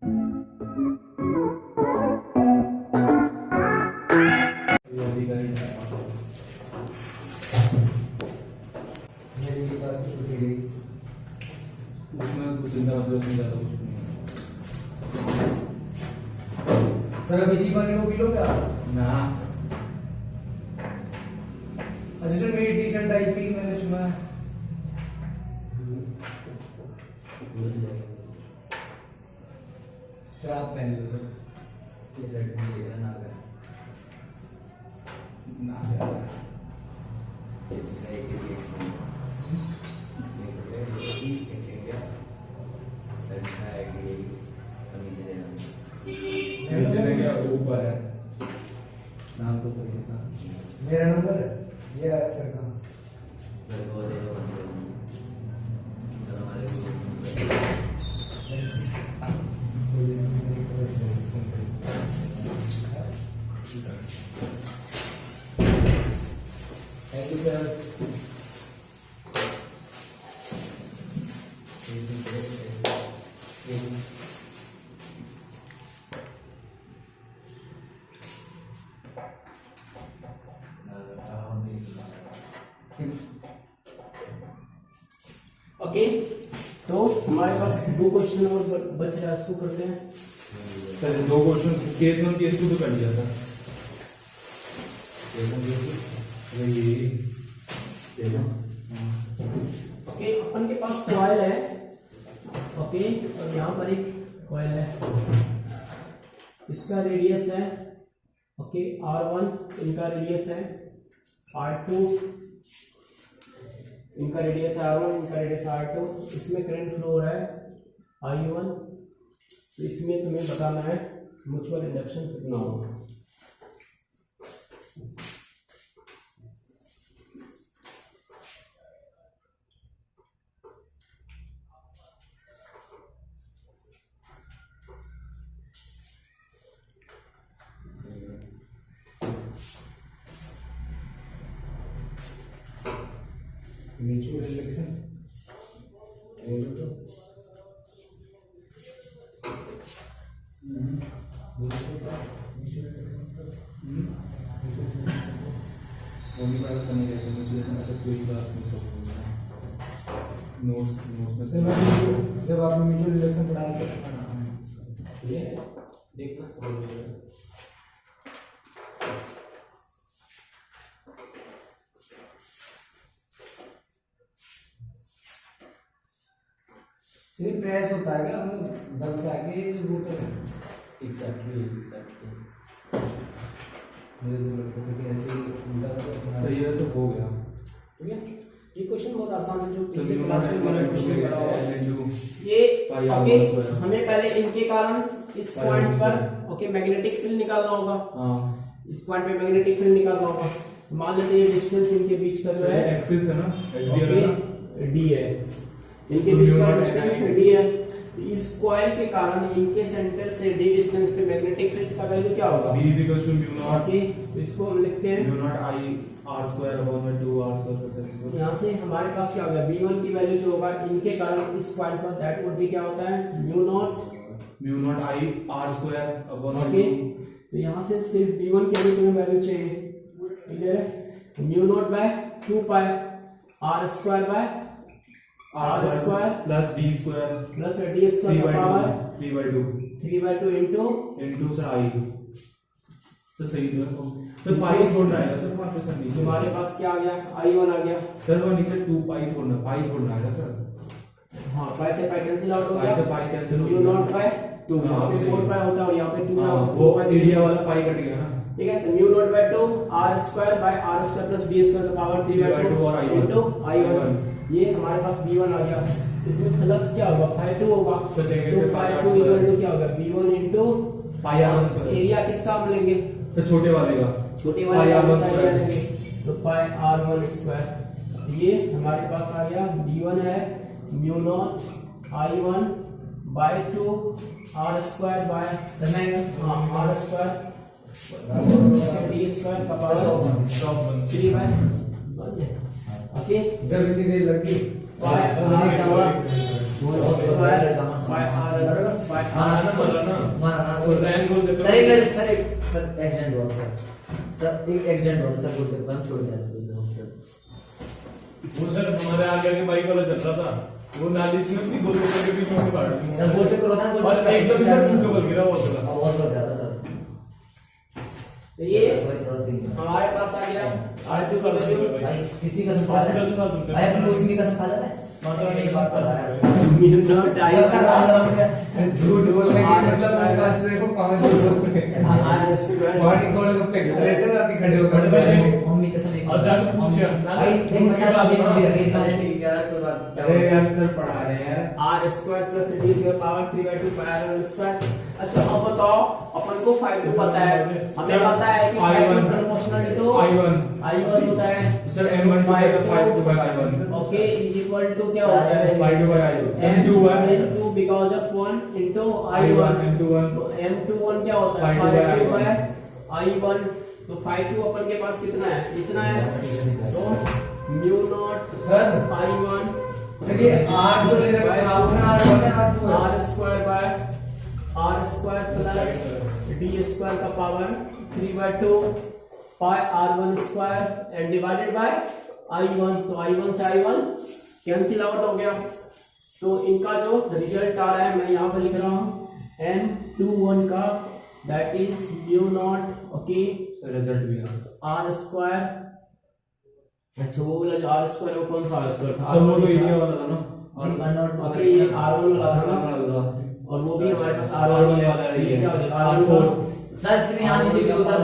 Sir अब इसी पानी को पी लो क्या ना। अच्छा सर मेरी टी शर्ट आई थी मैंने सुना है। सर आप पहन लो सर। ये शर्ट में देख रहा ना गया ना गया। ये दिख रहा है किसी एक से क्या शर्ट है कि नीचे देना नीचे दे क्या ऊपर है नाम तो कोई था मेरा नंबर है ये है सर का सर को दे दो सर हमारे थैंक यू सर। ओके तो हमारे पास दो क्वेश्चन और बच रहा है, उसको करते हैं। सर दो क्वेश्चन केस 1 केस 2 तो कर लिया था। ओके अपन के पास कॉइल है। ओके और यहाँ पर एक कॉइल है, इसका रेडियस है ओके R1, इनका रेडियस है R2, इनका रेडियस R1, इनका रेडियस R2। इसमें करंट फ्लो हो रहा है I1। तो इसमें तुम्हें बताना है म्यूचुअल इंडक्शन कितना होगा। म्यूचुअल इंडक्शन बोलो तो जब आपने म्यूचुअल इंडक्शन पढ़ाया तो देखना समझ में आएगा। सिर्फ प्रेस होता है क्या हमें दब के आगे जो रूट है एग्जैक्टली मुझे तो लगता था कि ऐसे ही सही है सब हो गया। ठीक है, ये क्वेश्चन बहुत आसान है जो तो पिछले म्यू क्लास में नॉट मैंने क्वेश्चन क्वेश्चन करा पढ़ा है हुआ है। L ये पाई आर ओके वन स्क्वायर। हमें पहले इनके कारण इस पाई पॉइंट आर पर स्क्वायर। ओके मैग्नेटिक फील्ड निकालना होगा। हाँ इस पॉइंट पे मैग्नेटिक फील्ड निकालना होगा। मान लेते हैं डिस्टेंस इनके बीच का जो है एक्सिस है ना एक्सियल है ना डी है, इनके तो बीच म्यू का नॉट डिस्टेंस है। डी है। तो इस कॉइल के कारण इनके सेंटर से डी डिस्टेंस पे मैग्नेटिक फील्ड का वैल्यू क्या होगा? B equals to mu naught okay तो इसको हम लिखते हैं mu naught I R square upon 2 R square plus x square. यहाँ से हमारे पास क्या होगा b1 की वैल्यू जो होगा इनके कारण इस पॉइंट पर दैट वुड बी क्या होता है mu naught I R square upon okay. तो यहाँ से सिर्फ b1 की अभी तुम्हें वैल्यू चाहिए, क्लियर है। Mu naught by 2 pi r square by r square plus d square plus d square का पावर 3/2 3/2 सर I तो सही तो सर पाई छोड़ना है सर वहां पे सर नीचे तुम्हारे पास क्या आ गया i1 आ गया। सर वहां नीचे 2 पाई छोड़ना है सर। हाँ पाई से पाई कैंसिल आउट हो पाई गया, से पाई कैंसिल हो म्यू नॉट बाय 2 हाँ, यहाँ पे सही 4 पाई होता है और यहाँ पे 2 हाँ, पाई वो एरिया वाला पाई कट गया ना। ठीक है। तो mu naught by 2 r square by r square plus b square का पावर 3/2 और इनटू i1। ये हमारे पास b1 आ गया। इसमें फ्लक्स क्या होगा phi2 होगा। तो देखेंगे तो pi r phi2 square। Equal to क्या होगा b1 into pi r square area किसका हम लेंगे तो छोटे वाले का छोटे पाई वाले r1 का एरिया स्क्वायर। लेंगे तो पाई r1 स्क्वायर। ये हमारे पास आ गया b1 है mu naught i1 by 2 r square by r square d square का पावर 3/1 ओके। जल्दी देर लगी pi r square by R by मारा ना तो रैन बोल देते सर एक एक्सीडेंट हुआ सर एक एक्सीडेंट हुआ सर बोल सकते हम छोड़ दिया सर हॉस्पिटल। वो सर हमारे आगे आगे बाइक वाला चल रहा था, वो नाली से अपनी दो लोगों के बीच में काट दी सर बोल सकते हो ना और एकदम से डबल गिरा हुआ था। बहुत बढ़ रहा था सर। तो ये हमारे पास आ गया आज से कर दो भाई किसकी कसम खा रहा है भाई अपनी कोचिंग की कसम खा रहा है माता रानी की बात कर रहा है। झूठ बोलने की मतलब बात देखो पांच लोग बॉडी कोड को पे ऐसे ना कि खड़े हो खड़े मम्मी कसम एक और जाके पूछिए भाई एक 50 दिन हो गया गारंटी क्या कोई बात अरे यार सर पढ़ा रहे हैं यार R square plus D square power 3/2 pi R square. अच्छा अब बताओ अपन को फाइव पता है, हमें पता है कि I1 proportional to I1 I1 होता है sir M1 5/I1 okay equal to क्या होता है 5/I2 M2 because of 1 into I1 M21 तो M21 क्या होता है 5/I1 तो 5/2 अपन के पास कितना है इतना है तो म्यू नॉट सर I1 चलिए R जो ले रखा है आपने R1 है R2 है R square plus D square का power 3/2 pi R1 square and divided by I1 तो I1 से I1 कैंसिल आउट हो गया। तो इनका जो रिजल्ट आ रहा है मैं यहाँ पर लिख रहा हूँ M21 का that is mu naught okay result भी है R स्क्वायर। अच्छा वो वाला जो R स्क्वायर वो कौन सा R स्क्वायर था? सर वो तो एरिया वाला था ना ओके ये R1 वाला था ना और वो भी हमारे पास R1 वाला है ये क्या हो जाएगा R4 सर फिर यहाँ नीचे लिखो सर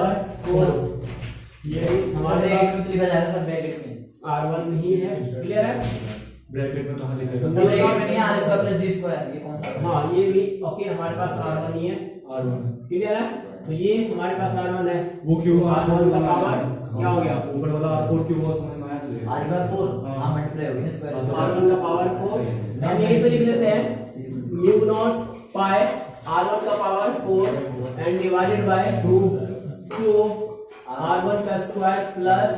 4 ये हमारे हमारे एक में लिखा जाएगा सर ब्रैकेट में R1 नहीं है क्लियर है ब्रैकेट में कहां लिखेगा सर ब्रैकेट में नहीं R square plus D square ये कौन सा हाँ ये भी ओके हमारे पास R1 नहीं है R1 क्लियर है तो ये हमारे पास R1 है वो क्यों R1 का पावर क्या हो गया ऊपर वाला R4 क्यों हुआ समझ में आया तुझे R का 4 हां मल्टीप्लाई हो गया स्क्वायर R1 का पावर 4 हम यहीं पे लिख लेते हैं म्यू नॉट पाई R1 का power 4 and divided bye 2 R1 का स्क्वायर प्लस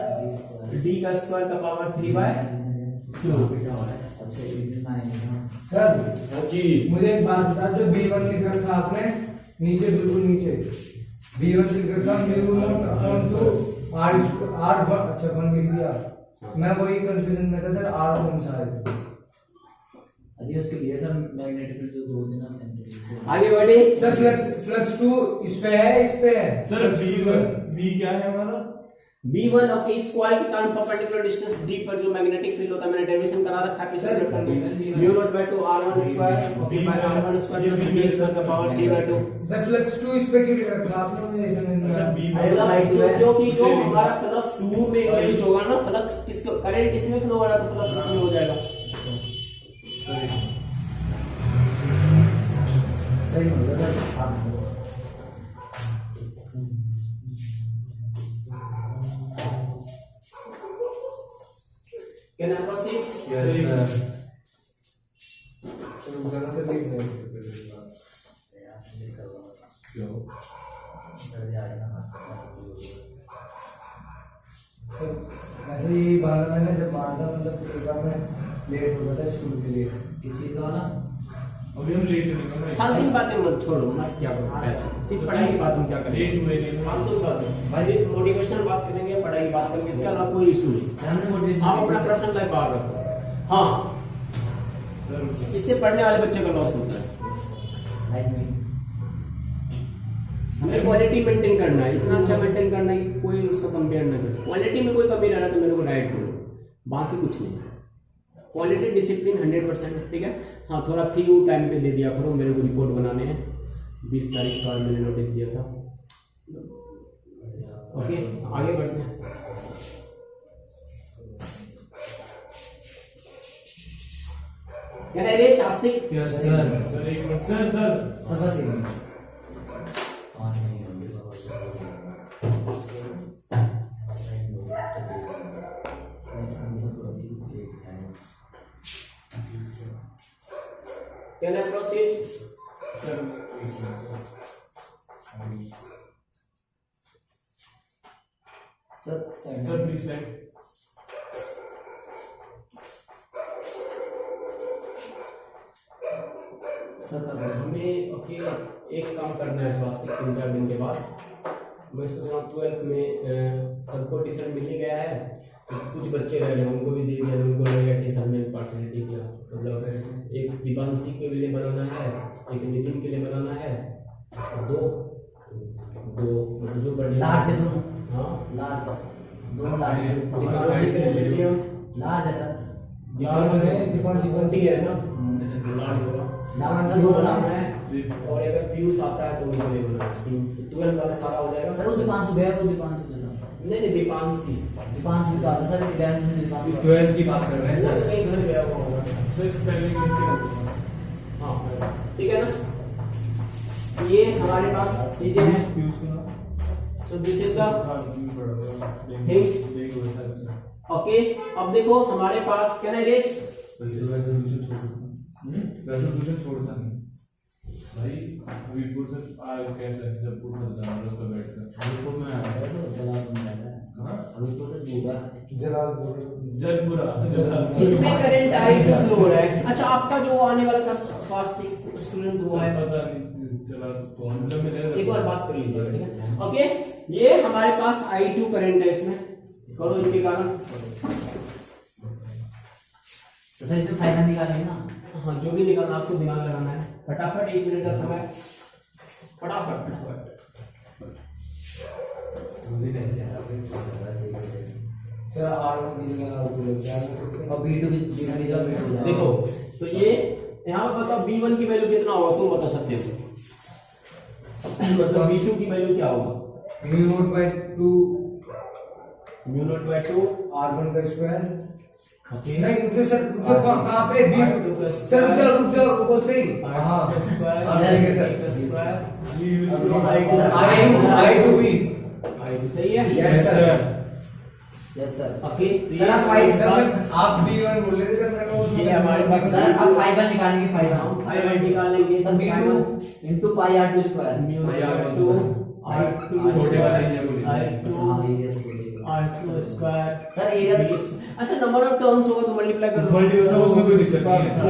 D का स्क्वायर का पावर 3/2 अच्छा इतना है सर जी मुझे एक बात बता जो B1 लिख रखा आपने नीचे बिल्कुल नीचे B1 लिख रखा mu naught upon two R अच्छा 1 लिख दिया मैं वही कंफ्यूजन में था सर R कौन सा है अभी उसके लिए सर मैग्नेटिक फील्ड जो 2 दिन सेंटीमीटर आगे बढ़े सर फ्लक्स 2 इस पे है सर बी क्या है हमारा B1 ओके इस कॉइल के कारण परपेंडिकुलर डिस्टेंस D पर जो मैग्नेटिक फील्ड होता है मैंने डेरिवेशन करा रखा है पिछले चैप्टर में mu naught by 2 R1 square okay by R1 square plus D square का पावर 3/2 सर फ्लक्स 2 इस पे क्यों लिख रखा आपने मुझे ऐसा नहीं अच्छा लगा बी क्योंकि जो हमारा फ्लक्स U में इंड्यूस्ड होगा ना फ्लक्स किसको करंट किसमें फ्लो हो रहा है तो फ्लक्स इसमें हो जाएगा सही हो गया sir can I proceed yes sir जरा से लिख रहे क्यों सर वैसे ही बारह मैंने जब मारा था मतलब एक बार मैं लेट हो गया था स्कूल के लिए किसी का ना अभी हम लेट नहीं कर फालतू की बातें मत छोड़ो मत क्या करो सिर्फ पढ़ाई की बात हम क्या करें लेट हुए नहीं फालतू की बातें भाई मोटिवेशनल बात करेंगे पढ़ाई की बात करेंगे इसके अलावा कोई इशू नहीं हमने मोटिवेशन आप अपना पर्सनल लाइफ बाहर रखो हाँ इससे पढ़ने वाले बच्चे का लॉस होता है लाइक मी हमें क्वालिटी मेंटेन करना है इतना अच्छा मेंटेन करना है कि कोई उसको कंपेयर ना करे क्वालिटी में कोई कमी रह रहा तो मेरे को डायरेक्ट बोलो बाकी कुछ नहीं क्वालिटी डिसिप्लिन 100% ठीक है हाँ थोड़ा फ्री टाइम पे दे दिया करो मेरे को रिपोर्ट बनाने हैं 20 तारीख का मैंने नोटिस दिया था ओके आगे बढ़ते हैं क्या रे चास्तिक यस सर सर एक मिनट सर बस एक मिनट ऑन नहीं होंगे can I proceed sir sir please sir sir कर दो। हमें ओके एक काम करना है स्वास्थ्य 3-4 दिन के बाद। मैं सोच रहा हूँ 12th में सबको टी शर्ट मिल ही गया है, तो कुछ बच्चे रह गए उनको भी दे दिया, उनको लगेगा कि सर ने पर्सनैलिटी किया। मतलब एक दीपांशी के लिए बनाना है, एक नितिन के लिए बनाना है, दो जो बड़े लार्ज है दोनों, हाँ लार्ज दोनों लार्ज है। दीपांशी के लिए मीडियम, लार्ज है सर, दीपांशी बनती है ना, लार्ज होगा। लार्ज दो दो बनाना बनाना है। है, और अगर पीयूष आता है तो उनको ले बनाना है। 12 वाला सारा हो जाएगा सर वो दीपांशु गया, वो दीपांशु चला। नहीं दीपांशी दीपांशु भी तो आता सर, 11 में दीपांशु। 12 की बात कर रहे हैं सर। नहीं घर गया हुआ होगा। सर स्पेलिंग लिख के रख दो। हाँ ठीक है ना, ये हमारे पास चीजें हैं। So this is the okay. अब देखो हमारे पास क्या है रेज, रेजोल्यूशन छोड़ता नहीं भाई वीरपुर से कैसे जब पुर में जाना है उसका बेड से वीरपुर में आया है जलालपुर में रहता है। कहां अभी तो सर दूर जलालपुर जलपुरा इसमें करंट आई फ्लो है। अच्छा आपका जो आने वाला था स्वास्थ्य स्टूडेंट हुआ है, पता नहीं चला तो हम लोग मिले एक बार बात कर लीजिएगा ठीक है। ओके ये हमारे पास I2 करंट है, इसमें करो इनके कारण। तो सर इसमें फाइनल निकालेंगे ना। हाँ जो भी निकालना आपको दिमाग लगाना है, फटाफट 1 मिनट का समय, फटाफट। सर R1 की जगह R2 लग जाएगा और B2 की जगह B2 हो जाएगा। देखो तो ये यहाँ पे बताओ B1 की वैल्यू कितना होगा, तुम बताओ सत्य से। मतलब B2 की वैल्यू क्या होगा, mu naught by 2 mu naught by 2 R1 का स्क्वायर। ओके नहीं रुको सर, रुको कहां पे B2 सर रुक जाओ रुको सही। हां ठीक है सर, I2 भी I2 सही है। Yes sir. Yes sir. Okay sir आप 5 सर आप B1 बोल रहे थे सर, मैंने उसमें ये हमारे पास सर अब फाइनल निकालेंगे, फाइनल हम 5 निकालेंगे। Sir B2 into pi R2 square. Mu naught 2 I2 छोटे वाला एरिया को लीजिए। अच्छा हाँ एरिया से बोलिए। R2 स्क्वायर सर एरिया अच्छा नंबर ऑफ टर्म्स होगा तो मल्टीप्लाई कर दो। मल्टीप्लाई करो, उसमें कोई दिक्कत नहीं है sir.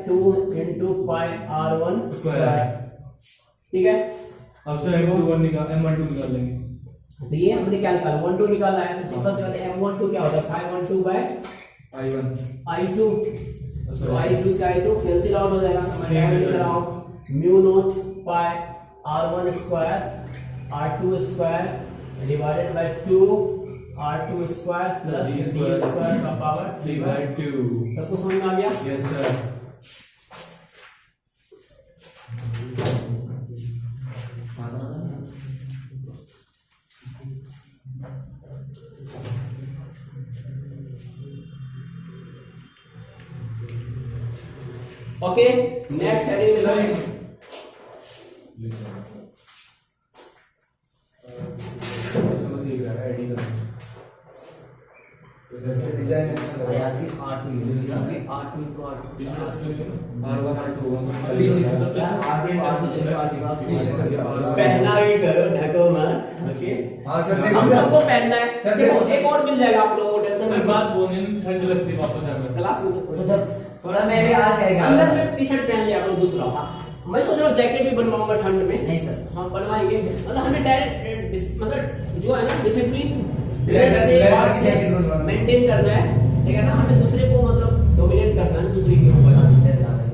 3/2 into pi R1 square ठीक है। अब सर M1 निकाल लेंगे। तो ये हमने क्या निकाला 1 2 निकाला है, तो सिंपल से वाले M12 क्या होता है 512 by I1 I2। तो I2 से I2 कैंसिल आउट हो जाएगा, तो मैं क्या लिख रहा हूं mu naught pi R1 square R2 square divided by 2 R2 square plus D square का पावर 3/2। सबको समझ में आ गया। Yes sir. Okay next heading में समझ ही रहा है एडिट करना। तो जैसे डिजाइन अच्छा लगा। आया इसकी R2 ये R2 into R2 R1 R2 पीछे से पीछे पहना ही करो ढको मत। ओके हां सर हम सबको पहनना है। सर, देखो देखो। एक और मिल जाएगा आप लोगों को, टेंशन सर मत बात बोलने में ठंड लगती है वापस आने क्लास में तो जब थोड़ा मैं भी आ जाएगा अंदर में टी शर्ट पहन लिया करो दूसरा। मैं सोच रहा हूँ जैकेट भी बनवाऊंगा ठंड में। नहीं सर। हाँ बनवाएंगे, मतलब हमें डायरेक्ट मतलब जो है ना डिसिप्लिन लेदर की जैकेट बनवाना। मेंटेन करना है ठीक है ना, हमें दूसरे को मतलब डोमिनेट करना है दूसरे के ऊपर,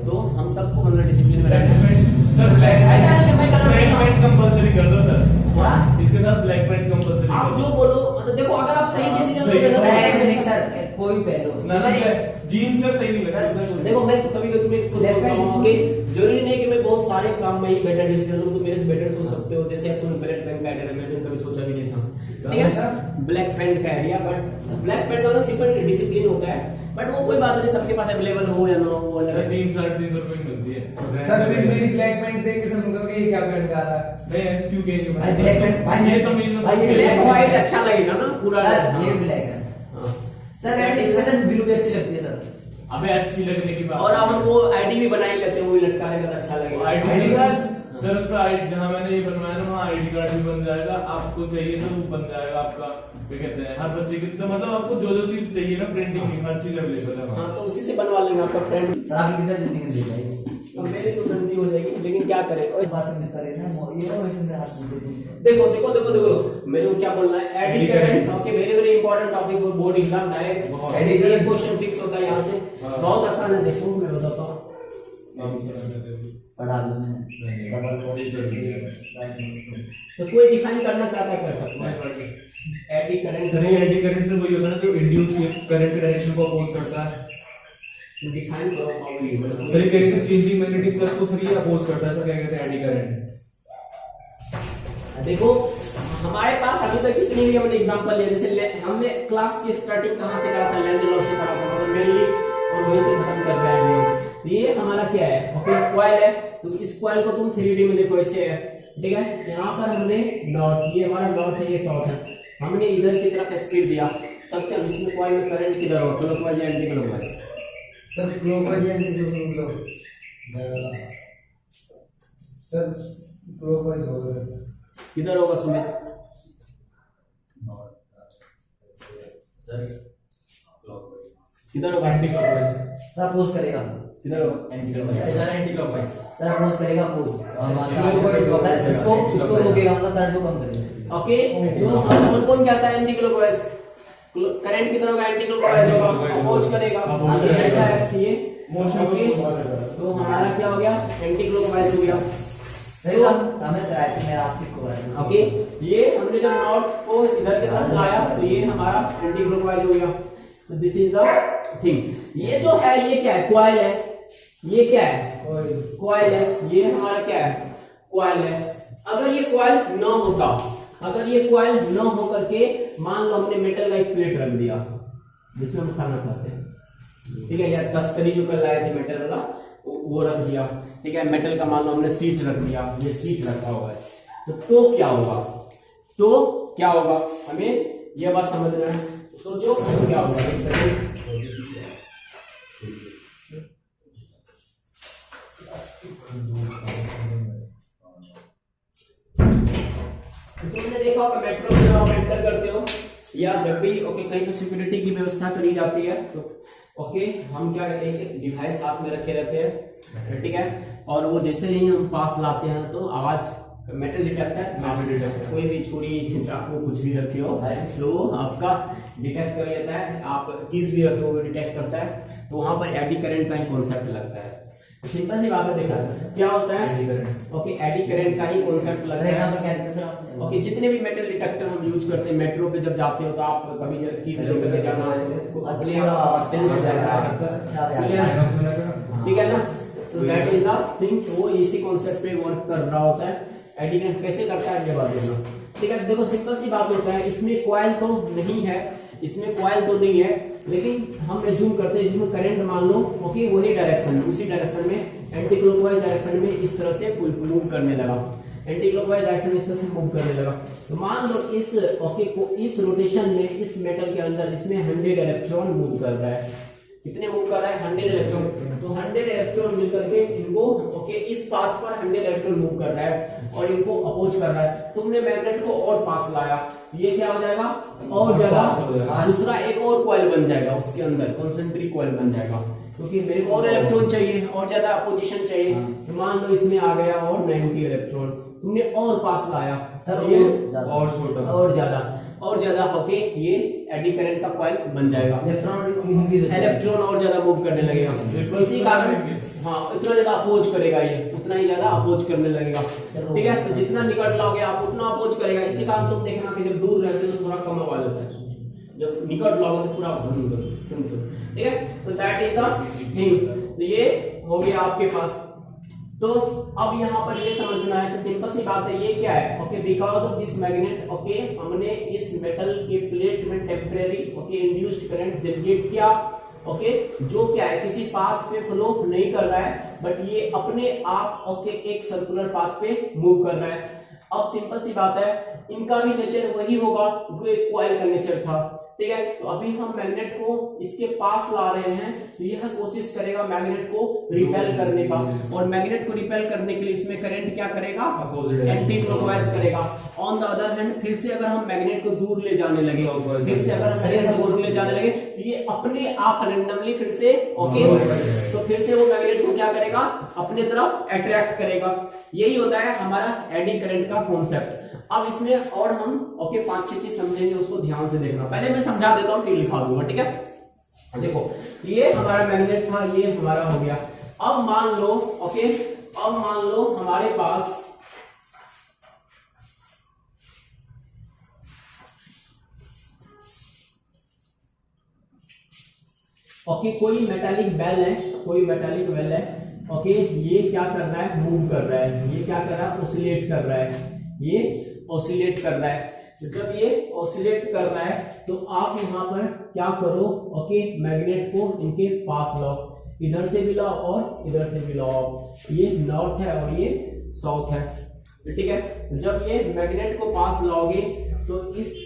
तो हम सबको मतलब डिसिप्लिन में रहना है। सर ब्लैक ऐसा है कि मैं कलर ब्लैक पैंट कंपलसरी कर दो सर, क्या? इसके साथ ब्लैक पैंट कंपलसरी आप जो बोलो मतलब देखो अगर आप सही डिसीजन सही लोगे ना नहीं सर कोई भी पहलो ना ना जीन्स सर सही नहीं लगता। देखो मैं तो कभी तुम्हें खुद Black बोलता pant हूँ कि जरूरी नहीं कि मैं बहुत सारे काम में ही बेटर डिसीजन लूं, तो मेरे से बेटर सोच सकते हो। जैसे तुम ब्लैक पैंट का आइडिया मैंने कभी सोचा भी नहीं था ठीक है, ब्लैक पैंट का आइडिया। बट ब्लैक पैंट का सिंपल डिसिप्लिन होता है, बट वो कोई बात नहीं, सबके पास अवेलेबल हो या ना हो वो अलग सर है। 300-350 रुपए में मिलती है। सर फिर मेरी ब्लैक पैंट देख के समझो कि ये क्या पैंट आ रहा है। नहीं ऐसे क्यों कहेंगे भाई ब्लैक पैंट भाई ये तो मेरे भाई ब्लैक व्हाइट अच्छा लगेगा ना पूरा। सर ये ब्लैक है हाँ। सर एंड एक्सप्रेशन ब्लू भी अच्छी लगती है सर। अबे अच्छी लगने की बात और अब हम वो आईडी भी बनाई लेते हैं, वो लटकाने का अच्छा लगेगा। आईडी कार्ड सर उस पर आईडी जहाँ मैंने ये बनवाया ना वहाँ आईडी कार्ड भी बन जाएगा, आपको चाहिए तो वो बन जाएगा आपका क्या कहते हैं हर बच्चे के मतलब आपको जो जो चीज चाहिए ना प्रिंटिंग की हर चीज अवेलेबल है वहाँ। हाँ तो उसी से बनवा लेंगे आपका फ्रेंड। सर आपकी किधर जितनी देगा अब मेरी तो गलती हो जाएगी, लेकिन क्या करें। और बात में करे ना ये और वैसे में हाथ मुझे तुम देखो देखो देखो देखो मेरे को क्या बोलना है, eddy current. Okay, very very important topic for board exam. Direct eddy current question fix होता है यहाँ से, बहुत आसान है। देखो मैं बताता हूँ, पढ़ा लो मैंने डबल तो कोई डिफाइन करना चाहता है कर सकता है। एडी करंट सर ये एडी करंट से वही होता है ना जो इंड्यूस करंट के डायरेक्शन को अपोज करता है। डिफाइन करो हाउ यू। सर ये कहते हैं चेंजिंग मैग्नेटिक फ्लक्स को सर ये अपोज करता है, सर क्या कहते हैं एडी करंट। देखो हमारे पास अभी तक जितने भी हमने एग्जांपल लिए, जैसे हमने क्लास की स्टार्टिंग कहां से करा था, लेंथ लॉ से करा था मेनली, और वहीं से खत्म कर जाएंगे। ये हमारा क्या है, ओके कॉइल है, तो इस कॉइल को तुम 3D में देखो ऐसे है, ठीक है। यहाँ पर हमने नॉर्थ, ये हमारा नॉर्थ है, ये साउथ है, हमने इधर की तरफ स्पीड दिया। सत्यम इसमें कॉइल में करंट किधर होगा, क्लॉकवाइज या एंटी क्लॉकवाइज? सर क्लॉकवाइज या एंटी क्लॉकवाइज? सर क्लॉकवाइज होगा। किधर होगा सुमित? किधर होगा? Anticlockwise. सर अपोज करेगा, किधर होगा? Anticlockwise. Sir anticlockwise. Sir oppose करेगा, अपोज सर इसको रोकेगा, मतलब करंट को कम करेगा। ओके, तो हम कौन कहता है एंटी क्लॉकवाइज? करंट किधर होगा? एंटी क्लॉकवाइज होगा, अपोज करेगा। ऐसा है ये मोशन। ओके, तो हमारा क्या हो गया, एंटी क्लॉकवाइज हो गया। तो हमें ट्रैक में आस्तिक को है। ओके, ये हमने जब नॉर्थ को इधर की तरफ लाया तो ये हमारा एंटी क्लॉकवाइज हो गया। तो दिस इज द थिंग। ये जो है ये क्या है, कॉइल है। ये क्या है, कॉइल है। ये हमारा क्या है, कॉइल है। अगर ये कॉइल न होता, अगर ये कॉइल न हो करके मान लो हमने मेटल का एक प्लेट रख दिया जिसमें हम खाना खाते हैं, ठीक है, या तस्तरी जो कल लाए थे मेटल वाला वो रख दिया, ठीक है। मेटल का मान लो हमने सीट रख दिया, ये सीट रखा हुआ है, तो क्या होगा, तो क्या होगा, हमें यह बात समझना है। सोचो तो क्या होगा, एक सेकंड। तुमने देखा होगा मेट्रो में जब आप एंटर करते हो या जब भी ओके कहीं पे सिक्योरिटी की व्यवस्था करी जाती है, तो ओके हम क्या करते हैं, एक डिवाइस हाथ में रखे रहते हैं, ठीक है, और वो जैसे ही हम पास लाते हैं तो आवाज मेटल डिटेक्टर, कोई भी छुरी चाकू कुछ भी रखे हो तो आपका डिटेक्ट कर लेता है। आप कीज भी रखे हो डिटेक्ट करता है, तो वहां पर एडी करंट का ही कॉन्सेप्ट लगता है। सिंपल सी बात है, देखा क्या होता है, ओके एडी करंट का ही कॉन्सेप्ट लगता है। ओके, जितने भी मेटल डिटेक्टर हम यूज करते हैं, मेट्रो पे जब जाते हो तो आप कभी कीज लेकर जाना है, अपने आप सेंस हो जाएगा, ठीक है ना। So that is the thing, वो इसी कॉन्सेप्ट पे वर्क कर रहा होता है। एडी करंट कैसे करता है ये बात देखना, ठीक है। देखो सिंपल सी बात होता है, इसमें कॉइल तो नहीं है, इसमें कॉइल तो नहीं है, लेकिन हम जूम करते हैं, जिसमें करंट मान लो ओके वही डायरेक्शन में, उसी डायरेक्शन में एंटी क्लॉकवाइज डायरेक्शन में इस तरह से फुल मूव करने लगा, एंटी क्लॉकवाइज डायरेक्शन में इस तरह से मूव करने लगा। तो मान लो इस ओके को इस रोटेशन में इस मेटल के अंदर इसमें 100 इलेक्ट्रॉन मूव कर रहा है। कितने मूव कर रहा है, 100 इलेक्ट्रॉन। तो 100 इलेक्ट्रॉन मिलकर के इनको ओके इस पाथ पर 100 इलेक्ट्रॉन मूव कर रहा है और इनको अपोज कर रहा है। तुमने मैग्नेट को और पास लाया, ये क्या हो जाएगा, और ज्यादा दूसरा एक और कॉइल बन जाएगा, उसके अंदर कॉन्सेंट्रिक कॉइल बन जाएगा, क्योंकि मेरे को और इलेक्ट्रॉन चाहिए और ज्यादा अपोजिशन चाहिए। तो मान लो इसमें आ गया और 90 इलेक्ट्रॉन, तुमने और पास लाया सर, ये और छोटा और ज्यादा होके ये एडी करंट का कॉइल बन जाएगा। इलेक्ट्रॉन और ज्यादा मूव करने लगेगा, इसी कारण हाँ इतना ज्यादा अपोज करेगा, ये उतना ही ज्यादा अपोज करने लगेगा, ठीक है। तो जितना निकट लाओगे आप उतना अपोज करेगा। इसी कारण तुम देखना कि जब दूर रहते हो तो थोड़ा कम आवाज होता है, जब निकट लाओगे तो पूरा ठीक है। तो दैट इज द थिंग, ये हो गया आपके पास। तो अब यहाँ पर ये समझना है कि सिंपल सी बात है, ये क्या है, okay because of this magnet, okay हमने इस मेटल के प्लेट में temporary okay induced current generate किया, ओके जो क्या है किसी पाथ पे फ्लो नहीं कर रहा है, बट ये अपने आप ओके एक सर्कुलर पाथ पे मूव कर रहा है। अब सिंपल सी बात है, इनका भी नेचर वही होगा जो एक कॉइल का नेचर था, ठीक है। तो अभी हम मैग्नेट को इसके पास ला रहे हैं, तो यह कोशिश करेगा मैग्नेट को रिपेल करने का, और मैग्नेट को रिपेल करने के लिए इसमें करंट क्या करेगा, एंटी क्लॉकवाइज करेगा। ऑन द अदर हैंड फिर से अगर हम मैग्नेट को दूर ले जाने लगे, फिर से अगर हम मैग्नेट को दूर ले जाने लगे, तो ये अपने आप रैंडमली फिर से ओके, तो फिर से वो मैग्नेट को क्या करेगा, अपने तरफ अट्रैक्ट करेगा। यही होता है हमारा एडी करंट का कॉन्सेप्ट। अब इसमें और हम ओके 5-6 चीज समझेंगे, उसको ध्यान से देखना। पहले मैं समझा देता हूँ फिर लिखा दूंगा, ठीक है। देखो ये हमारा मैग्नेट था, ये हमारा हो गया। अब मान लो ओके, अब मान लो हमारे पास ओके कोई मेटालिक बेल है, कोई मेटालिक बेल है ओके, ये क्या कर रहा है, मूव कर रहा है, ये क्या कर रहा है, ऑसिलेट कर रहा है, ये ऑसिलेट कर रहा है। तो जब ये ऑसिलेट कर रहा है तो आप यहाँ पर क्या करो ओके, मैग्नेट को इनके पास लाओ, इधर से भी लाओ और इधर से भी लाओ। ये नॉर्थ है और ये साउथ है, ठीक है। जब ये मैग्नेट को पास लाओगे तो इस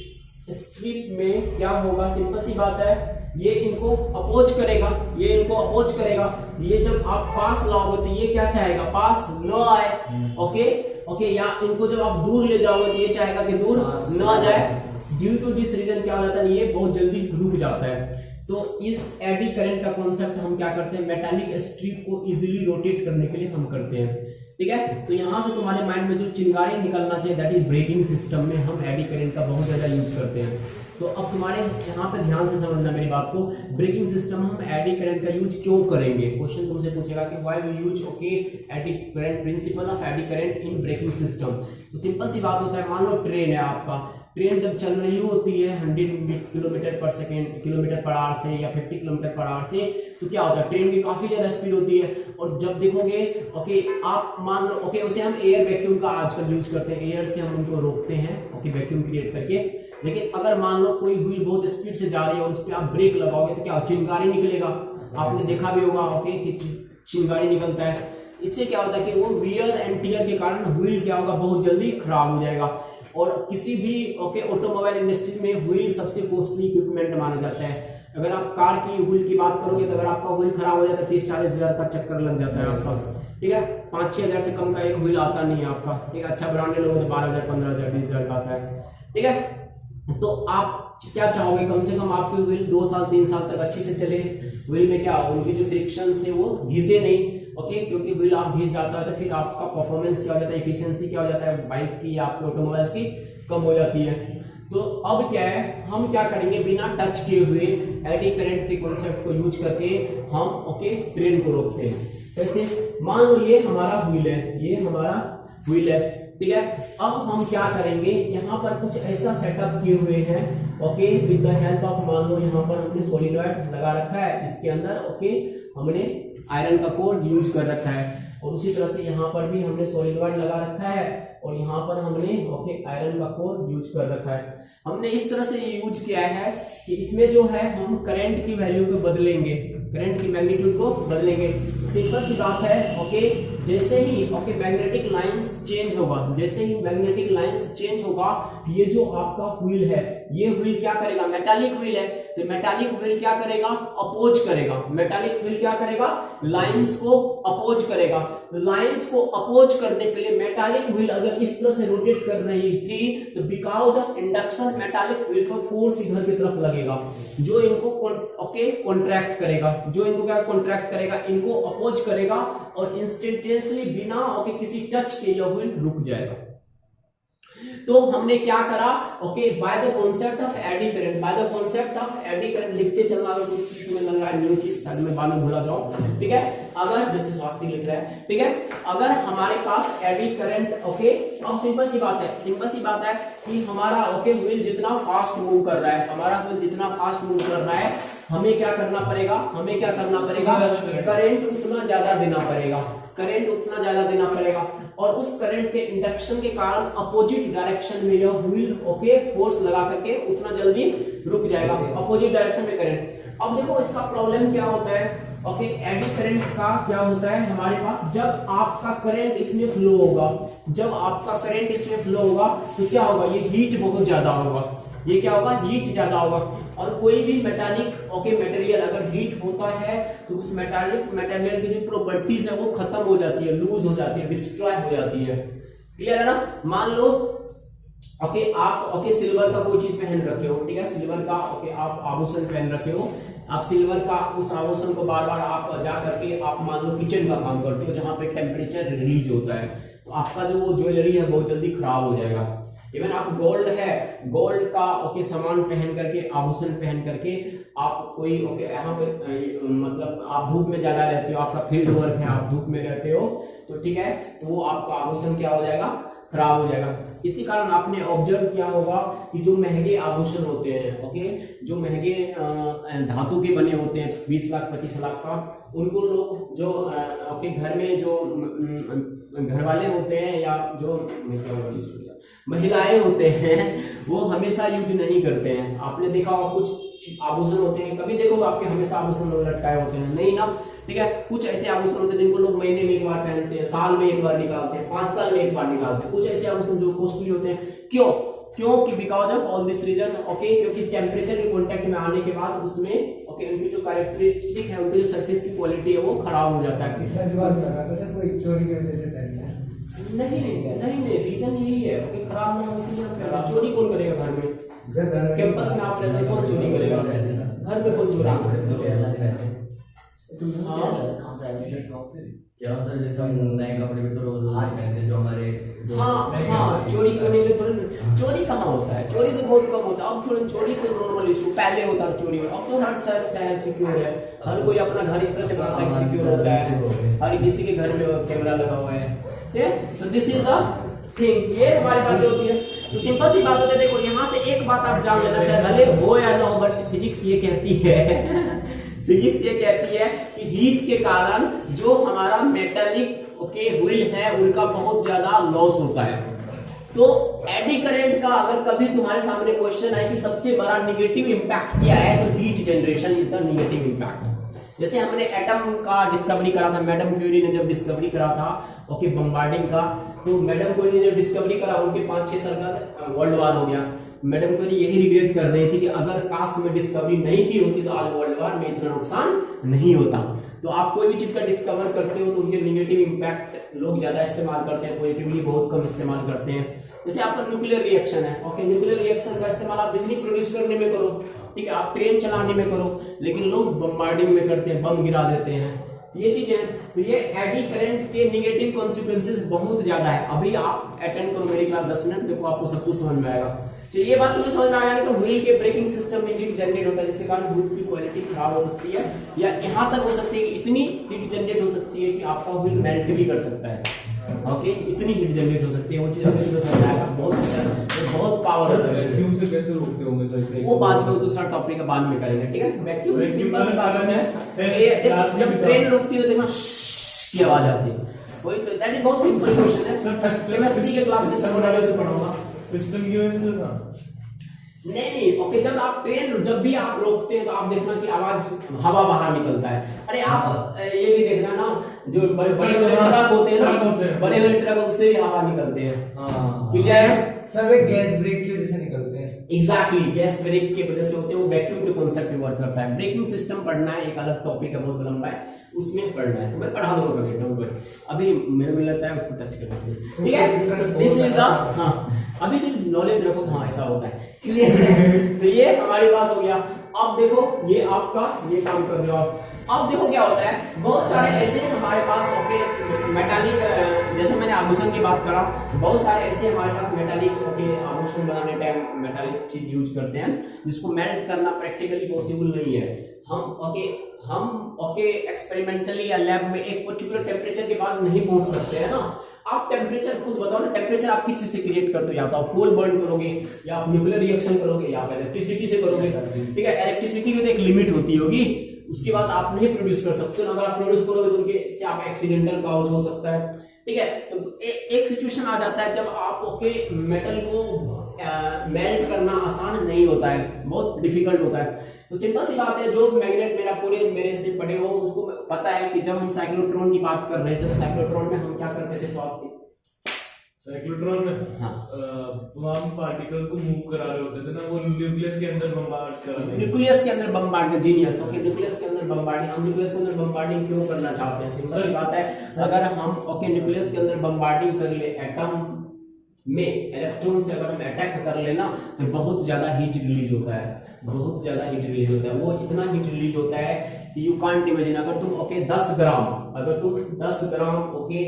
स्ट्रिप में क्या होगा, सिंपल सी बात है, ये इनको अपोज करेगा, ये इनको अपोज करेगा। ये जब आप पास लाओगे तो ये क्या चाहेगा, पास न आए ओके ओके, या इनको जब आप दूर ले जाओगे तो ये चाहेगा कि दूर न जाए। ड्यू टू दिस रीजन क्या होता है, ये बहुत जल्दी रुक जाता है। तो इस एडी करंट का कॉन्सेप्ट हम क्या करते हैं, मेटालिक स्ट्रिप को इजीली रोटेट करने के लिए हम करते हैं, ठीक है। तो यहां से तुम्हारे माइंड में जो चिंगारी निकलना चाहिए, दैट इज ब्रेकिंग सिस्टम में हम एडी करंट का बहुत ज्यादा यूज करते हैं। तो अब तुम्हारे यहाँ पे ध्यान से समझना मेरी बात को, ब्रेकिंग सिस्टम हम एडी करंट का यूज क्यों करेंगे। क्वेश्चन तुमसे पूछेगा कि why we use okay eddy current, principle of eddy current in braking system. तो सिंपल सी बात होता है, मान लो ट्रेन है आपका, ट्रेन जब चल रही होती है 100 किलोमीटर पर सेकेंड, किलोमीटर पर आवर से या 50 किलोमीटर पर आवर से, तो क्या होता है, ट्रेन की काफी ज्यादा स्पीड होती है। और जब देखोगे ओके, आप मान लो ओके, उसे हम एयर वैक्यूम का आजकल यूज करते हैं, एयर से हम उनको रोकते हैं ओके, वैक्यूम क्रिएट करके। लेकिन अगर मान लो कोई व्हील बहुत स्पीड से जा रही है और उस पर आप ब्रेक लगाओगे तो क्या चिंगारी निकलेगा, आपने देखा भी होगा ओके कि चिंगारी निकलता है। इससे क्या होता है कि वो वियर एंड टियर के कारण व्हील क्या होगा, बहुत जल्दी खराब हो जाएगा। और किसी भी ओके ऑटोमोबाइल इंडस्ट्री में व्हील सबसे कॉस्टली इक्विपमेंट माना जाता है। अगर आप कार की व्हील की बात करोगे तो अगर आपका व्हील खराब हो जाता है 30-40 हजार का चक्कर लग जाता है आपका, ठीक है। 5-6 हजार से कम का एक व्हील आता नहीं है आपका, ठीक है। अच्छा ब्रांडेड लोगे तो 12,000, 15,000, 20,000 का आता है, ठीक है। तो आप क्या चाहोगे, कम से कम आपकी व्हील 2 साल 3 साल तक अच्छी से चले। व्हील में क्या, उनकी जो फ्रिक्शन से वो घिसे नहीं ओके, क्योंकि व्हील आप घिस जाता है तो फिर आपका परफॉर्मेंस क्या हो जाता है, एफिशिएंसी क्या हो जाता है बाइक की या आपके ऑटोमोबाइल्स की, कम हो जाती है। तो अब क्या है, हम क्या करेंगे, बिना टच किए हुए एडी करंट के कॉन्सेप्ट को यूज करके हम ओके ट्रेन को रोकते हैं। कैसे, मान लो ये हमारा व्हील है, ये हमारा व्हील है, ठीक है। अब हम क्या करेंगे, यहाँ पर कुछ ऐसा सेटअप किए हुए हैं okay, with the help of, मान लो यहाँ पर हमने सॉलिडॉइड लगा रखा है, इसके अंदर ओके हमने आयरन का कोर यूज कर रखा है, और उसी तरह से यहाँ पर भी हमने सॉलिडॉइड लगा रखा है और यहाँ पर हमने ओके आयरन का कोर यूज कर रखा है। हमने इस तरह से यूज किया है कि इसमें जो है हम करंट की वैल्यू को बदलेंगे, करंट की मैग्नीट्यूड को बदलेंगे। सिंपल सी बात है ओके, जैसे ही ओके मैग्नेटिक लाइंस चेंज होगा, जैसे ही मैग्नेटिक लाइंस चेंज होगा, ये जो आपका व्हील है, ये व्हील क्या करेगा, मेटालिक व्हील है, तो मेटालिक व्हील क्या करेगा, अपोज करेगा। मेटालिक व्हील क्या करेगा, लाइंस को अपोज करेगा। लाइंस को अपोज करने के लिए मेटालिक व्हील अगर इस तरह से रोटेट कर रही थी तो because of induction metallic wheel पर फोर्स इधर की तरफ लगेगा, जो इनको ओके कॉन्ट्रैक्ट करेगा, जो इनको क्या कॉन्ट्रैक्ट करेगा, इनको अपोज करेगा और इंस्टेंटेनियसली बिना ओके किसी टच के यह व्हील रुक जाएगा। तो हमने क्या करा okay, by the concept of eddy current, by the concept of eddy current लिखते चलना, अगर कुछ तुम्हें लग रहा है न्यू चीज शायद मैं बाद में भूला जाऊं, ठीक है। अगर जैसे स्वास्थ्य लिख रहा है, ठीक है, अगर हमारे पास एडी करंट ओके, अब सिंपल सी बात है, सिंपल सी बात है कि हमारा ओके व्हील जितना फास्ट मूव कर रहा है, हमारा व्हील जितना फास्ट मूव कर रहा है, हमें क्या करना पड़ेगा, हमें क्या करना पड़ेगा, करंट उतना ज्यादा देना पड़ेगा, करंट उतना ज्यादा देना पड़ेगा। और उस करंट के इंडक्शन के कारण अपोजिट डायरेक्शन में यह व्हील ओके फोर्स लगा करके उतना जल्दी रुक जाएगा, अपोजिट डायरेक्शन में करंट। अब देखो इसका प्रॉब्लम क्या होता है ओके, एडी करंट का क्या होता है हमारे पास, जब आपका करंट इसमें फ्लो होगा, जब आपका करंट इसमें फ्लो होगा तो क्या होगा, ये हीट बहुत ज्यादा होगा, ये क्या होगा, हीट ज्यादा होगा। और कोई भी मेटालिक ओके मटेरियल अगर हीट होता है तो उस मेटालिक मटेरियल की जो प्रॉपर्टीज है वो खत्म हो जाती है, लूज हो जाती है, डिस्ट्रॉय हो जाती है। क्लियर है ना? मान लो ओके आप ओके सिल्वर का कोई चीज पहन रखे हो, ठीक है, सिल्वर का ओके आप आभूषण पहन रखे हो, आप सिल्वर का उस आभूषण को बार बार आप जा करके आप मान लो किचन का काम करते हो जहां पे टेम्परेचर रिलीज होता है, तो आपका जो ज्वेलरी है बहुत जल्दी खराब हो जाएगा। इवन आप गोल्ड है, गोल्ड का ओके सामान पहन करके, आभूषण पहन करके आप कोई ओके यहाँ पे मतलब आप धूप में ज्यादा रहते हो, आपका फील्ड वर्क है, आप धूप में रहते हो, तो ठीक है, तो वो आपका आभूषण क्या हो जाएगा, खराब हो जाएगा। इसी कारण आपने ऑब्जर्व किया होगा कि जो महंगे आभूषण होते हैं ओके, जो महंगे धातु के बने होते हैं 20 लाख 25 लाख का, उनको लोग जो ओके घर में जो घर वाले होते हैं या जो महिलाएं होते हैं वो हमेशा यूज नहीं करते हैं। आपने देखा होगा कुछ आभूषण होते हैं, कभी देखो आपके हमेशा आभूषण लटकाए होते हैं, नहीं ना, ठीक है। कुछ ऐसे आभूषण होते हैं जिनको लोग महीने में एक बार पहनते हैं, साल में एक बार निकालते हैं, 5 साल में एक बार निकालते हैं। कुछ ऐसे आभूषण जो कॉस्टली होते हैं, क्यों? क्योंकि because of all this reason okay, क्योंकि टेम्परेचर के कांटेक्ट में आने के बाद उसमें ओके उनकी जो कैरेक्टरिस्टिक है, उनकी जो सरफेस की क्वालिटी है वो खराब हो जाता है। इतना दिमाग लगा था सर, कोई चोरी की वजह से पहन लिया? नहीं, रीजन यही है ओके, खराब ना हो इसलिए हम कर, चोरी कौन करेगा घर में? कैंपस में आप रहते हैं, कौन चोरी करेगा? घर में कौन चोरी? क्या मतलब जैसे हम नए कपड़े भी तो रोज पहनते जो हमारे हाँ, चोरी करने में थोड़ा, चोरी कहाँ होता है, चोरी तो बहुत कम होता है। अब थोड़ा चोरी तो नॉर्मल इशू, पहले होता था चोरी, अब तो हर शहर सिक्योर है, हर कोई अपना घर इस तरह से बनाता है कि सिक्योर होता है, हर किसी के घर में कैमरा लगा हुआ है। तो दिस इज द थिंग, ये हमारी बातें होती है। तो सिंपल सी बात होती है, देखो यहाँ से एक बात आप जान लेना, चाहे भले हो या ना हो, बट फिजिक्स ये कहती है फिजिक्स ये कहती है कि हीट के कारण जो हमारा मेटालिक ओके व्हील है उनका बहुत ज्यादा लॉस होता है। तो एडी करंट का अगर कभी तुम्हारे सामने क्वेश्चन है कि सबसे बड़ा निगेटिव इंपैक्ट क्या है, तो heat generation is the negative impact. जैसे हमने एटम का डिस्कवरी करा था, मैडम क्यूरी ने जब डिस्कवरी करा था ओके बम्बार्डिंग का, तो मैडम क्यूरी ने जब डिस्कवरी करा उनके 5-6 साल का वर्ल्ड वार हो गया। मैडम क्यूरी यही रिग्रेट कर रही थी कि अगर काश में डिस्कवरी नहीं की होती तो आज वर्ल्ड वार में इतना नुकसान नहीं होता। तो आप कोई भी चीज का डिस्कवर करते हो तो उनके निगेटिव इंपैक्ट लोग ज्यादा इस्तेमाल करते हैं, पॉजिटिवली बहुत कम इस्तेमाल करते हैं। जैसे आपका न्यूक्लियर रिएक्शन है ओके, न्यूक्लियर रिएक्शन का इस्तेमाल आप बिजली प्रोड्यूस करने में करो, ठीक है, आप ट्रेन चलाने में करो, लेकिन लोग बम्बार्डिंग में करते हैं, बम गिरा देते हैं, ये चीजें। तो ये एडी करंट के निगेटिव कॉन्सिक्वेंसेस बहुत ज्यादा है। अभी आप अटेंड करो मेरी क्लास 10 मिनट, देखो आपको सब कुछ समझ में आएगा। तो ये बात तुम्हें समझ में आ गया कि व्हील के ब्रेकिंग सिस्टम में हीट जनरेट होता है, जिसके कारण व्हील की क्वालिटी खराब हो सकती है, या यहाँ तक हो सकती है कि इतनी हीट जनरेट हो सकती है कि आपका व्हील मेल्ट भी कर सकता है ओके, इतनी हीट जनरेट हो सकती है। वो चीज अभी तुम्हें समझ आएगा, बहुत पावर होता है। वैक्यूम से कैसे रोकते होंगे सही? वो बाद में, दूसरा टॉपिक है, बाद में करेंगे, ठीक है। वैक्यूम से सिंपल सी बात है, जब ट्रेन रुकती है तो देखो की आवाज आती है, वही तो, दैट इज बहुत सिंपल क्वेश्चन है। केमिस्ट्री के क्लास में थर्मोडायनामिक्स से पढ़ाऊंगा। पिस्टन की वजह से था? नहीं ओके, जब आप ट्रेन जब भी आप रोकते हैं तो आप देखना कि आवाज हवा बाहर निकलता है। अरे आप ये भी देखना ना, जो बड़े बड़े ट्रक होते हैं ना, बड़े बड़े ट्रक उससे भी हवा निकलते हैं। क्लियर है? सर वे गैस ब्रेक की वजह से निकलते हैं। एग्जैक्टली, गैस ब्रेक की वजह से होते हैं, वो वैक्यूम के कॉन्सेप्ट पे वर्क करता है। ब्रेकिंग सिस्टम पढ़ना है, एक अलग टॉपिक है, बहुत लंबा है, उसमें पढ़ना है, तो मैं पढ़ा दूंगा कभी, डोंट वरी। अभी मेरे को लगता है उसको टच करने से, ठीक है। दिस इज द, हाँ अभी सिर्फ नॉलेज रखो, हाँ ऐसा होता है, क्लियर। तो ये हमारे पास हो गया। अब देखो ये आपका ये काम कर रहे हो आप। अब देखो क्या होता है, बहुत सारे ऐसे हमारे पास ओके मेटालिक, जैसे मैंने आभूषण की बात करा, बहुत सारे ऐसे हमारे पास मेटालिक ओके आभूषण बनाने टाइम मेटालिक चीज यूज करते हैं जिसको मेल्ट करना प्रैक्टिकली पॉसिबल नहीं है। हम ओके एक्सपेरिमेंटली या लैब में एक पर्टिकुलर टेम्परेचर के बाद नहीं पहुंच सकते हैं ना। आप टेम्परेचर खुद बताओ ना, टेम्परेचर आप किस से क्रिएट करते हो, या तो आप कोल बर्न करोगे, या आप न्यूक्लियर रिएक्शन करोगे, या आप इलेक्ट्रिसिटी से करोगे, ठीक है। इलेक्ट्रिसिटी में तो एक लिमिट होती होगी, उसके बाद आप नहीं प्रोड्यूस कर सकते। अगर आप प्रोड्यूस करोगे तो उनके से आप एक्सीडेंटल कॉज हो सकता है, ठीक है। तो एक सिचुएशन आ जाता है जब आप ओके मेटल को मेल्ट करना आसान नहीं होता है, बहुत डिफिकल्ट होता है। तो सिंपल सी बात है, जो मैग्नेट मेरे से पढ़े हो उसको पता है कि जब हम साइक्लोट्रॉन की बात कर रहे थे तो साइक्लोट्रॉन में हम क्या करते थे, साइक्लोट्रॉन में हाँ। हम पार्टिकल को मूव करा रहे होते थे ना, वो न्यूक्लियस के अंदर बम्बार्ड करा रहे न्यूक्लियस के अंदर बम्बार्डिंग, जीनियस। ओके, न्यूक्लियस के अंदर बम्बार्डिंग, हम न्यूक्लियस के अंदर बम्बार्डिंग क्यों करना चाहते हैं? सिंपल सी बात है, अगर हम ओके न्यूक्लियस के अंदर बम्बार्डिंग कर ले एटम में इलेक्ट्रॉन से अगर हम अटैक कर लेना तो बहुत ज्यादा हीट रिलीज होता है, बहुत ज्यादा हीट रिलीज होता है। वो इतना हीट रिलीज होता है कि यू कांट इमेजिन। अगर तुम ओके 10 ग्राम, अगर तुम 10 ग्राम ओके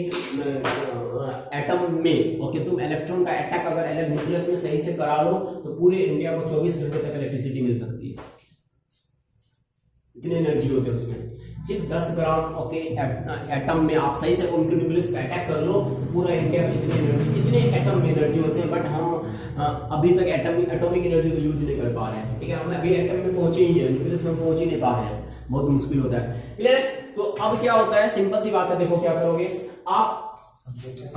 एटम में ओके तुम इलेक्ट्रॉन का अटैक अगर न्यूक्लियस में सही से करा लो तो पूरे इंडिया को 24 घंटे तक इलेक्ट्रिसिटी मिल सकती है। इतनी एनर्जी होती है उसमें। सिर्फ 10 ग्राम ओके एटम में आप सही से उनके न्यूक्लियस पे अटैक कर लो तो पूरा इंडिया में इतनी एनर्जी, इतने एटम में एनर्जी होते हैं। बट हम अभी तक एटॉमिक एनर्जी को यूज नहीं कर पा रहे हैं। ठीक है, हम अभी एटम में पहुंचे ही हैं, न्यूक्लियस में पहुंच ही नहीं पा रहे हैं, बहुत मुश्किल होता है। क्लियर? तो अब क्या होता है, सिंपल सी बात है, देखो क्या करोगे आप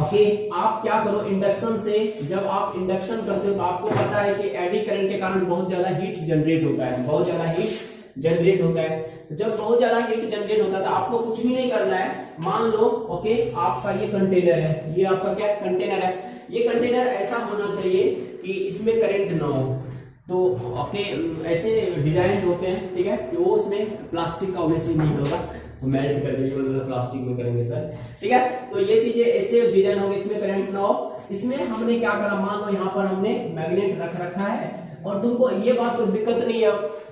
ओके आप क्या करो, इंडक्शन से जब आप इंडक्शन करते हो तो आपको पता है कि एडी करंट के कारण बहुत ज्यादा हीट जनरेट होता है, बहुत ज्यादा हीट जनरेट होता है। जब बहुत ज्यादा हीट जनरेट होता है तो आपको कुछ भी नहीं करना है। मान लो ओके आपका ये कंटेनर है, ये आपका क्या कंटेनर है, ये कंटेनर ऐसा होना चाहिए कि इसमें करंट ना हो। तो ओके ऐसे डिजाइन होते हैं, ठीक है, कि वो उसमें प्लास्टिक का ऑब्वियसली नहीं होगा, तो मेल्ट कर देंगे, प्लास्टिक में करेंगे सर। ठीक है, तो ये चीजें ऐसे डिजाइन होंगे, इसमें करंट ना हो। इसमें हमने क्या करा, मान लो यहाँ पर हमने मैग्नेट रख रखा है और तुमको ये बात तो दिक्कत नहीं है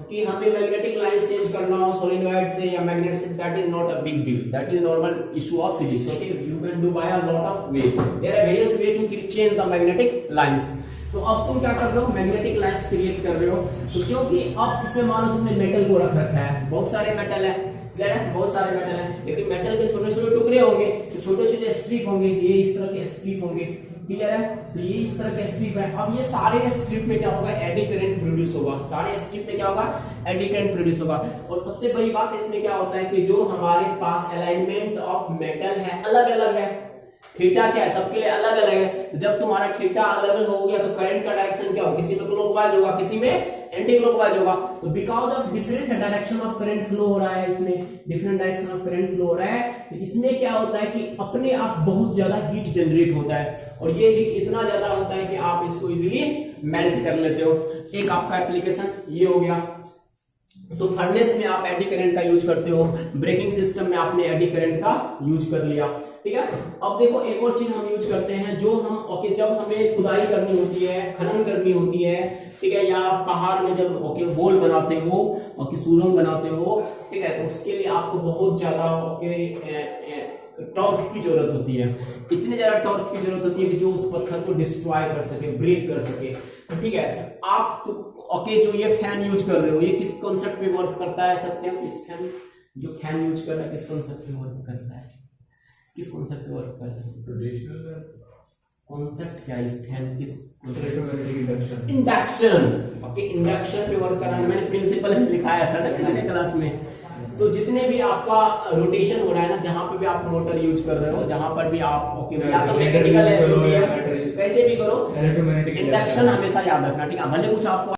कि हमें मैग्नेटिक लाइंस चेंज करना हो सोलिनॉइड से या मैग्नेट से, that is not a big deal, that is normal issue of physics. Okay, you can do by a lot of way, there are various way to change the magnetic lines. तो अब तुम क्या कर रहे हो, magnetic lines create कर रहे हो। तो क्योंकि अब इसमें मान लो तुमने मेटल को रख रखा है, बहुत सारे मेटल है, क्लियर है, बहुत सारे मेटल है, लेकिन मेटल के छोटे छोटे टुकड़े होंगे, तो छोटे छोटे स्ट्रिप होंगे, ये इस तरह के स्ट्रिप होंगे, क्लियर है, तो ये इस तरह के स्ट्रिप है। अब ये सारे स्ट्रिप में क्या होगा, एडी करंट प्रोड्यूस होगा, सारे स्ट्रिप में क्या होगा, एडी करंट प्रोड्यूस होगा। और सबसे बड़ी बात इसमें क्या होता है कि जो हमारे पास अलाइनमेंट ऑफ मेटल है अलग अलग है, थीटा क्या है, सबके लिए अलग अलग है। जब तुम्हारा थीटा अलग अलग हो गया तो करंट का डायरेक्शन क्या होगा, किसी में क्लॉकवाइज होगा, किसी में एंटी क्लॉकवाइज होगा। तो because of different direction of current flow हो रहा है, इसमें different direction of current flow हो रहा है, तो इसमें क्या होता है कि अपने आप बहुत ज्यादा हीट जनरेट होता है और ये हीट इतना ज्यादा होता है कि आप इसको इजीली मेल्ट कर लेते हो। एक आपका एप्लीकेशन ये हो गया। तो फर्नेस में आप एडी करंट का यूज करते हो, ब्रेकिंग सिस्टम में आपने एडी करंट का यूज कर लिया, ठीक है। अब देखो एक और चीज हम यूज करते हैं, जो हम ओके जब हमें खुदाई करनी होती है, खनन करनी होती है, ठीक है, या पहाड़ में जब ओके होल बनाते हो और सुरंग बनाते हो, ठीक है, तो उसके लिए आपको बहुत ज्यादा ओके टॉर्क की जरूरत होती है। इतनी ज्यादा टॉर्क की जरूरत होती है कि जो उस पत्थर को डिस्ट्रॉय कर सके, ब्रेक कर सके। तो ठीक है, आप तो ओके जो ये फैन यूज कर रहे हो ये किस कॉन्सेप्ट पे वर्क करता है सत्यम? इस फैन जो फैन यूज कर रहा है किस कॉन्सेप्ट पे वर्क करता है, किस कॉन्सेप्ट पे वर्क कर रहा है? ट्रेडिशनल कॉन्सेप्ट क्या है इस फैन, किस इंडक्शन इंडक्शन, ओके इंडक्शन पे वर्क कराना मैंने प्रिंसिपल लिखाया था ना पिछले क्लास में। तो जितने भी आपका रोटेशन हो रहा है ना, जहां पे भी आप मोटर यूज कर रहे हो, जहां पर भी आप ओके या तो मैकेनिकल है जो भी है वैसे भी करो, इंडक्शन हमेशा याद रखना, ठीक है। भले कुछ आपको